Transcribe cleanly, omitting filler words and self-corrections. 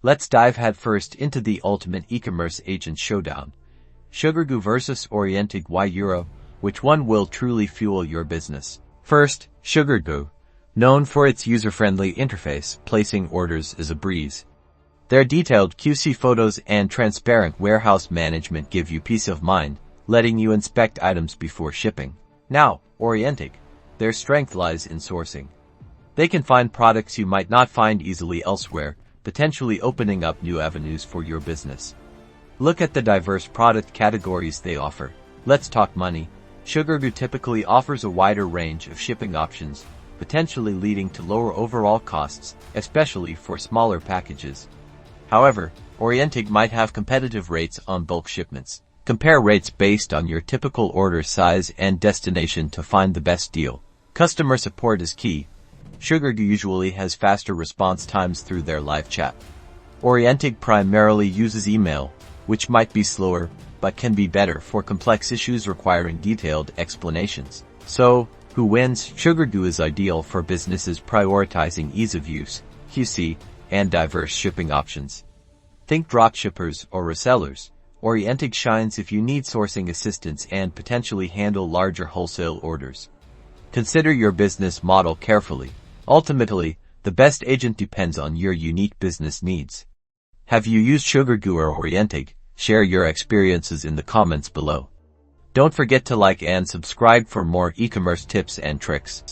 Let's dive headfirst into the ultimate e-commerce agent showdown. Sugargoo vs Orientdig. Why Euro? Which one will truly fuel your business? First, Sugargoo. Known for its user-friendly interface, placing orders is a breeze. Their detailed QC photos and transparent warehouse management give you peace of mind, letting you inspect items before shipping. Now, Orientdig. Their strength lies in sourcing. They can find products you might not find easily elsewhere, potentially opening up new avenues for your business. Look at the diverse product categories they offer. Let's talk money. Sugargoo typically offers a wider range of shipping options, potentially leading to lower overall costs, especially for smaller packages. However, Orientdig might have competitive rates on bulk shipments. Compare rates based on your typical order size and destination to find the best deal. Customer support is key. Sugargoo usually has faster response times through their live chat. Orientdig primarily uses email, which might be slower, but can be better for complex issues requiring detailed explanations. So, who wins? Sugargoo is ideal for businesses prioritizing ease of use, QC, and diverse shipping options. Think dropshippers or resellers. Orientdig shines if you need sourcing assistance and potentially handle larger wholesale orders. Consider your business model carefully. Ultimately, the best agent depends on your unique business needs. Have you used Sugargoo or Orientdig? Share your experiences in the comments below. Don't forget to like and subscribe for more e-commerce tips and tricks.